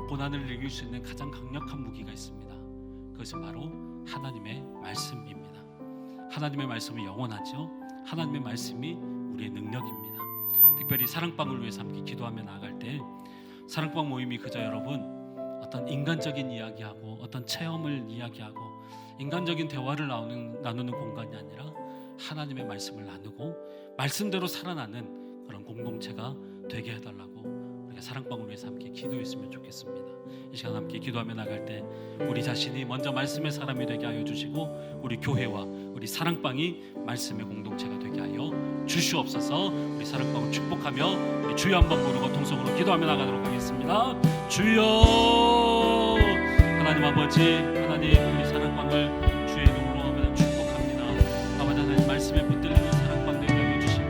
고난을 이길 수 있는 가장 강력한 무기가 있습니다. 그것은 바로 하나님의 말씀입니다. 하나님의 말씀은 영원하죠. 하나님의 말씀이 우리의 능력입니다. 특별히 사랑방을 위해서 함께 기도하며 나아갈 때 사랑방 모임이 그저 여러분 어떤 인간적인 이야기하고 어떤 체험을 이야기하고 인간적인 대화를 나누는 공간이 아니라 하나님의 말씀을 나누고 말씀대로 살아나는 그런 공동체가 되게 해달라고 우리가 사랑방을 위해서 함께 기도했으면 좋겠습니다. 이 시간 함께 기도하며 나갈 때 우리 자신이 먼저 말씀의 사람이 되게 하여 주시고 우리 교회와 우리 사랑방이 말씀의 공동체가 되게 하여 주시옵소서. 우리 사랑방을 축복하며 우리 주여 한번 부르고 통성으로 기도하며 나가도록 하겠습니다. 주여, 하나님 아버지, 하나님 우리 사랑방을 주의 이름으로 하나님 축복합니다. 아버지 하나님 말씀에 붙들리는 사랑방 되게 하여 주시고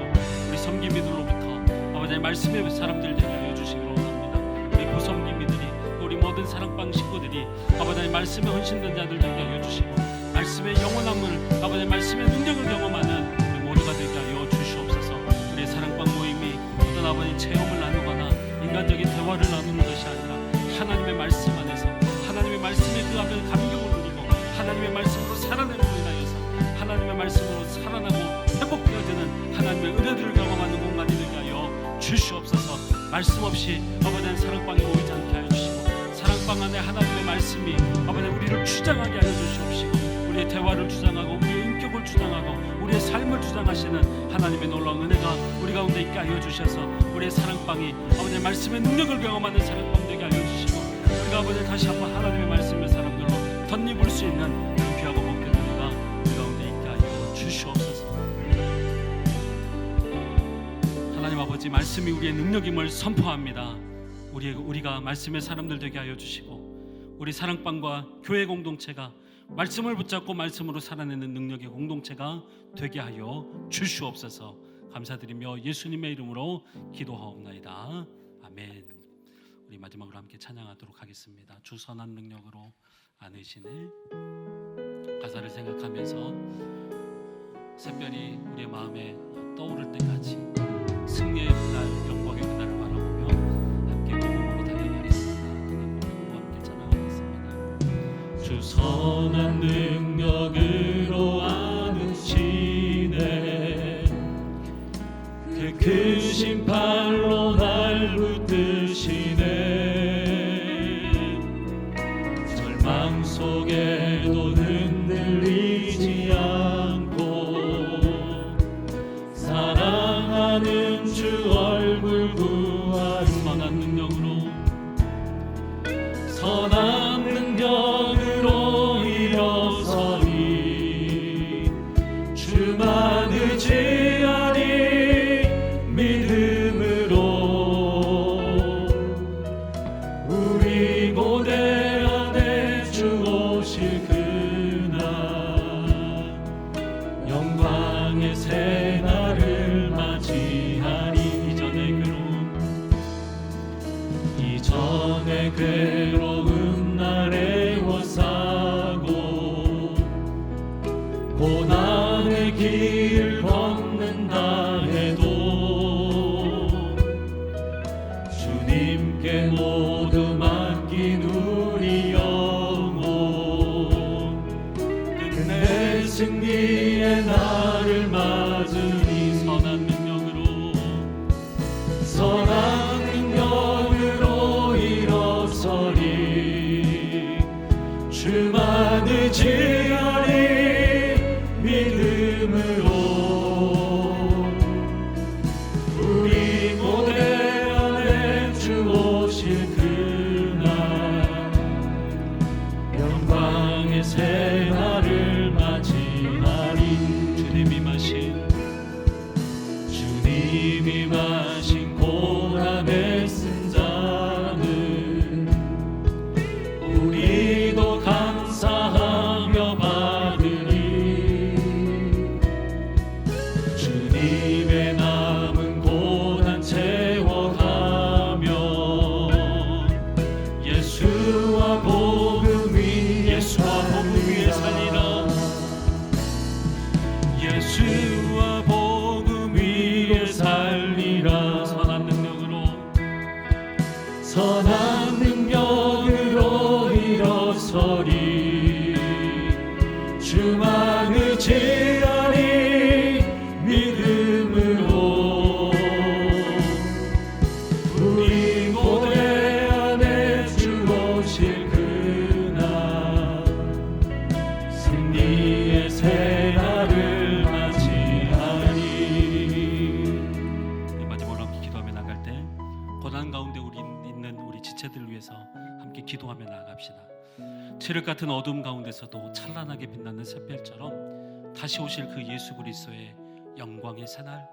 우리 섬김이들로부터 아버지 말씀의 사람들 되게 하여 주시기로 합니다. 우리 부섬김이들이 우리 모든 사랑방 식구들이 아버지 말씀에 헌신된 자들 되게 하여 주시고 말씀의 영원함을 아버지 말씀의 능력을 경험하는 우리 모두가 되게 하여 주시옵소서. 우리의 사랑방 모임이 어떤 아버지 체험을 나누거나 인간적인 대화를 나누는 것이 아니라 하나님의 말씀 안에서 하나님의 말씀에 그 앞에 감격을 누리고 하나님의 말씀으로 살아내는 로 인하여서 하나님의 말씀으로 살아나고 회복되어지는 하나님의 은혜들을 경험하는 공간이 되게 하여 주시옵소서. 말씀 없이 아버지는 사랑방에 모이지 않게 하여 주시고 사랑방 안에 하나님의 말씀이 아버지 우리를 주장하게 하여 주시옵시고 우리의 대화를 주장하고 우리의 인격을 주장하고 우리의 삶을 주장하시는 하나님의 놀라운 은혜가 우리 가운데 있게 하여 주셔서 우리의 사랑방이 아버지의 말씀의 능력을 경험하는 사랑방 되게 하여 주시고 우리가 아버지 다시 한번 하나님의 말씀의 사람들로 덧입을 수 있는 귀하고 복된 은혜가 우리 가운데 있게 하여 주시옵소서. 하나님 아버지 말씀이 우리의 능력임을 선포합니다. 우리가 말씀의 사람들 되게 하여 주시고 우리 사랑방과 교회 공동체가 말씀을 붙잡고 말씀으로 살아내는 능력의 공동체가 되게 하여 주시옵소서. 감사드리며 예수님의 이름으로 기도하옵나이다. 아멘. 우리 마지막으로 함께 찬양하도록 하겠습니다. 주 선한 능력으로 안으시네. 가사를 생각하면서 새별이 우리의 마음에 떠오를 때까지 승리의 그날, 영광의 그날을 바라보며 함께 고음으로 달려가겠습니다. 고음으로 함께 찬양하겠습니다. 주 선한 능력으로 안으시네. 그 크신 팔로 날 붙드시네. 절망 속에도 흔들리지 않고 사랑하는 주 얼굴 구하리. 선한 능력으로 일어서리. 주만 의지하리. 믿음으로 우리 고대 안에 주 오실 그날 영광의 새날을 맞이하리. 이전의 괴로운 날에 워싸고 고난의 길 걷는다 해도 주님께 모두 맡긴 우리 영혼 끝내 승리의 날을 맞으니. 선한 능력으로 일어서리. 주만 의지하리. 믿음으로 우리 고대 안에 주 오실 그날 영광의 새날을 맞이하리. 주님이 마신 고난의 쓴 잔을 우리도 감사하며 받으리. 주님의 남은 고난 채워가며 예수와 복음 위에 살리라. 예수와 복음 위에 살리라. 선한 능력으로 일어서리. 주만 의지하리. 믿음으로 우리 고대 안에 주 오실 그날 승리의 새날을 맞이하리. 마지막으로 함께 기도하며 나갈 때 고난 가운데 우리 있는 우리 지체들을 위해서 함께 칠흑 같은 어둠 가운데서도 찬란하게 빛나는 샛별처럼 다시 오실 그 예수 그리스도의 영광의 새날,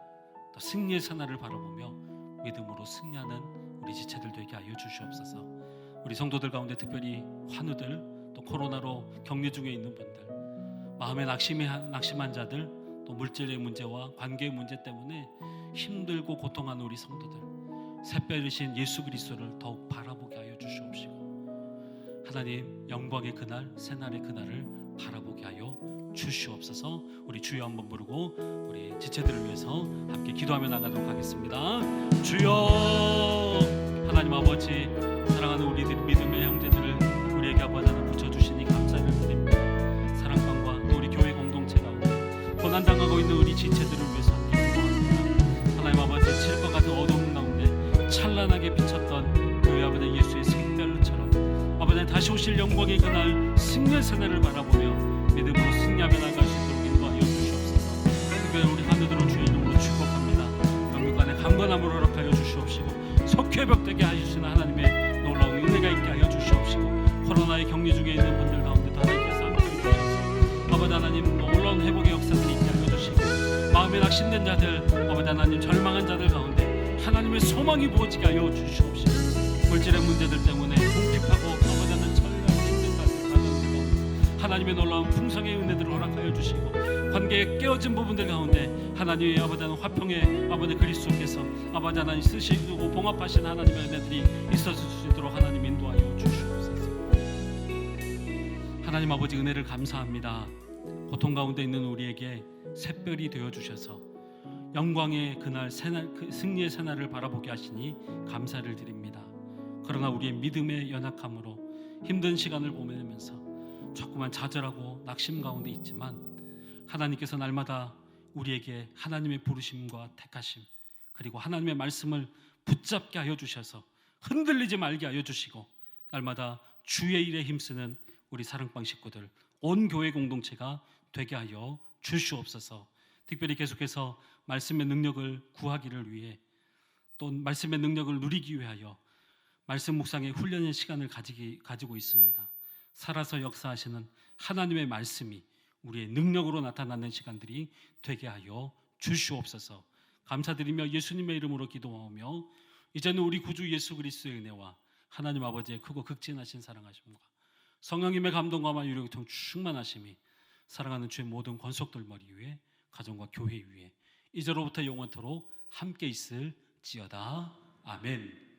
또 승리의 새날을 바라보며 믿음으로 승리하는 우리 지체들 되게 하여 주시옵소서. 우리 성도들 가운데 특별히 환우들, 또 코로나로 격리 중에 있는 분들, 마음에 낙심한 자들, 또 물질의 문제와 관계의 문제 때문에 힘들고 고통하는 우리 성도들, 샛별이신 예수 그리스도를 더욱 바라보게 하여 주시옵시고, 하나님 영광의 그날, 새날의 그날을 바라보게 하여 주시옵소서. 우리 주여 한번 부르고 우리 지체들을 위해서 함께 기도하며 나가도록 하겠습니다. 주여, 하나님 아버지, 사랑하는 우리들 믿음의 형제들을 우리에게 아버지 하나 붙여주시니 감사를 드립니다. 사랑방과 또 우리 교회 공동체 가운데 고난당하고 있는 우리 지체들을 위해서 함께 기도합니다. 하나님 아버지, 칠것 같은 어두운 가운데 찬란하게 비쳤던 그 아버지 예수의 생별처럼 아버지 다시 오실 영광의 그날 승리의 새날을 바라보며 믿음으로 승리하며 나갈 수 있도록 인도하여 주시옵소서. 특별히 우리 하늘들로 주의 이름으로 축복합니다. 영육간의 강건함을 허락하여 주시옵시고, 석회벽되게 하시는 하나님의 놀라운 은혜가 있게 하여 주시옵시고, 코로나의 격리 중에 있는 분들 가운데도 하나님께서 함께 주셔서 아버지 하나님 놀라운 회복의 역사들이 있게 하여 주시고, 마음에 낙심된 자들, 아버지 하나님 절망한 자들 가운데 하나님의 소망이 부어지게 하여 주시옵시고, 물질의 문제들 때문에 궁핍하고 아버지 하나님 철저하게 힘든 자들 가운데 하나님의 놀라운 풍성의 은혜들을 허락하여 주시고, 관계에 깨어진 부분들 가운데 하나님의 아버지 하나님 화평의 아버지 그리스도께서 아버지 하나님 쓰시고 봉합하신 하나님의 은혜들이 있어질 수 있도록 하나님 인도하여 주시옵소서. 하나님 아버지 은혜를 감사합니다. 고통 가운데 있는 우리에게 샛별이 되어 주셔서 영광의 그날 새날, 그 승리의 새날을 바라보게 하시니 감사를 드립니다. 그러나 우리의 믿음의 연약함으로 힘든 시간을 보내면서 자꾸만 좌절하고 낙심 가운데 있지만, 하나님께서 날마다 우리에게 하나님의 부르심과 택하심, 그리고 하나님의 말씀을 붙잡게 하여 주셔서 흔들리지 말게 하여 주시고, 날마다 주의 일에 힘쓰는 우리 사랑방 식구들, 온 교회 공동체가 되게 하여 주시옵소서. 특별히 계속해서 말씀의 능력을 구하기를 위해, 또 말씀의 능력을 누리기 위하여 말씀 묵상의 훈련의 시간을 가지고 있습니다. 살아서 역사하시는 하나님의 말씀이 우리의 능력으로 나타나는 시간들이 되게 하여 주시옵소서. 감사드리며 예수님의 이름으로 기도하며, 이제는 우리 구주 예수 그리스도의 은혜와 하나님 아버지의 크고 극진하신 사랑하심과 성령님의 감동과 만유력을 통해 충만하심이 사랑하는 주의 모든 권속들 머리 위에, 가정과 교회 위에 이제로부터 영원토록 함께 있을지어다. 아멘.